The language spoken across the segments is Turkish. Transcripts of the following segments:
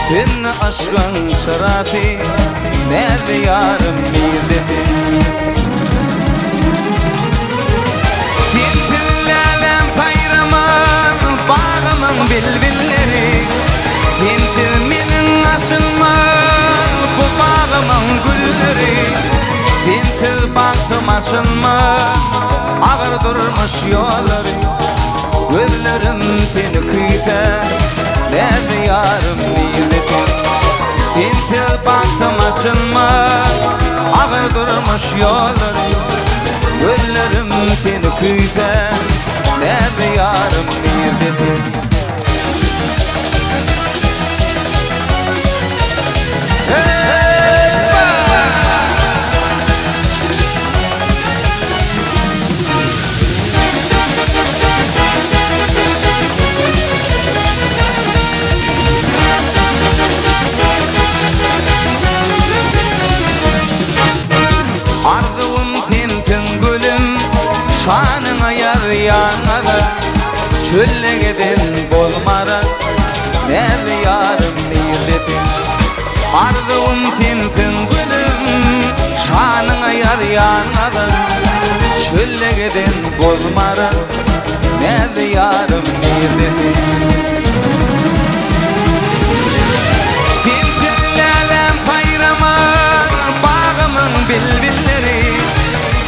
Sen aşkın şarafi nerede yarım mirdeti Sen tüllalem sayraman bağımın bilbilleri Sensiz menin açılmaz bu bağımın gülleri Sensiz baktım açılmaz ağır durmuş yolları Gözlerim seni kıysa nerede yarım mirdeti Sensiz baktım açılmaz ağır durmuş yolları Gözlerim seni kıysa nerede yarım mirdeti Arzum sensin gülüm şanına yar yanada Şöyle gidin bolmara nerede yarım mirdeti Arzum sensin gülüm şanına yar yanada Şöyle gidin bolmara nerede yarım mirdeti Sensiz sayraman bağımın bilbilleri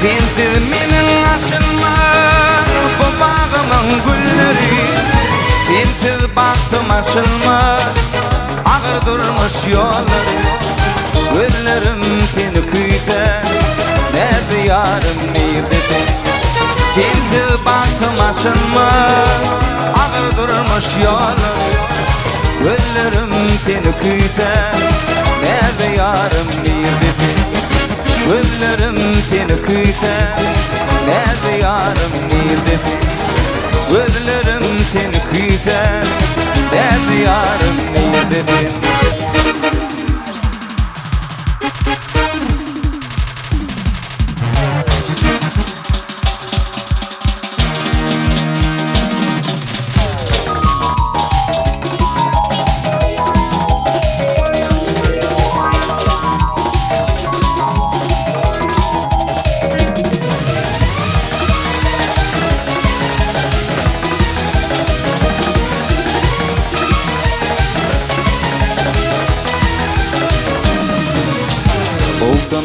Sensiz menin açılmaz bu bağımın gülleri Sensiz baktım açılmaz ağır durmuş yolları Gözlerim seni kıysa nerede yarım mirdeti Sensiz baktım açılmaz ağır durmuş yolları Gözlerim seni kıysa nerede yarım mirdeti Gözlerim seni kıysa nerede yarım mirdeti Gözlerim seni kıysa nerede yarım mirdeti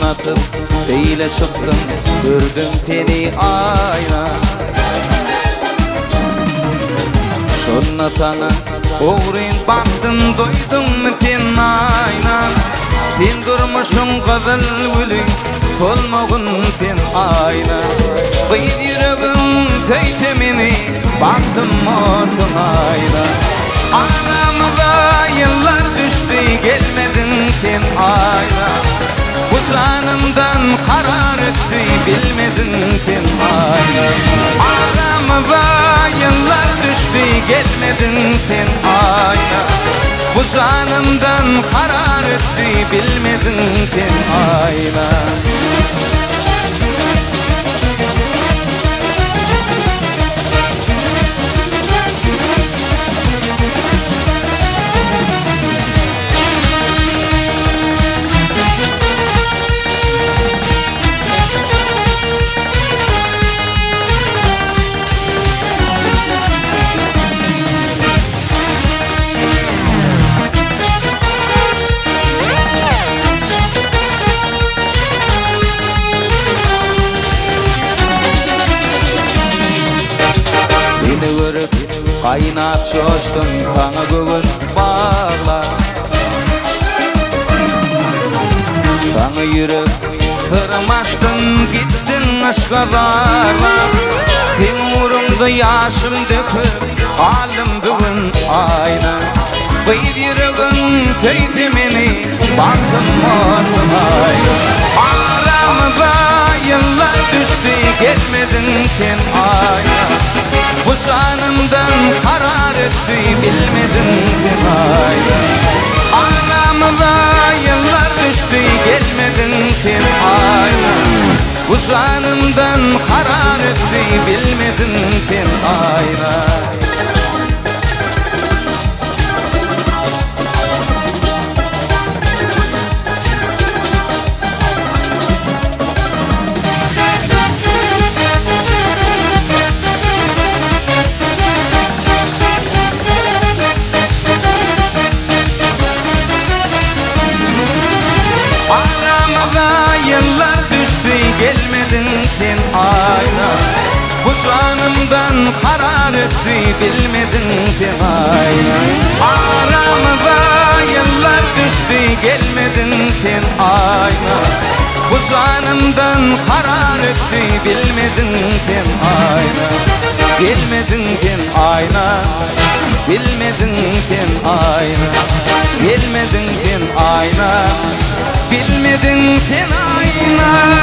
Atıp seyle çıktım gördüm seni ayna Sonra sana uğrayın baktım doydun mu sen ayna Sen durmuşsun kızıl gülü solmağın sen ayna Kıyıp yüreğim seytemini baktım olsun ayna Aramıza yıllar düştü gelmedin sen ayna Bu canımdan karar etti bilmedin sen ayna Aramıza yıllar düştü gelmedin sen ayna Bu canımdan karar etti bilmedin sen ayna Seni görüp kaynap coştum sana bugün bağla Sana yürüp sırmaştın gittin aşka zarla Sen uğrumda yaşım döküp halim bugün ayna Kıyıp yüreğin seytimini baktım olsun ayna Aramıza yıllar düştü geçmedin sen ayna Bu canımdan karar etti bilmedin sen ayna Aramıza yıllar düştü gelmedin sen ayna Bu canımdan karar etti bilmedin sen ayna canımdan karar etti, bilmedin sen ayna. Aramıza yıllar düştü, gelmedin sen ayna. Bu canımdan karar etti, bilmedin sen ayna. Gelmedin sen ayna, bilmedin sen ayna. Gelmedin sen ayna, bilmedin sen ayna.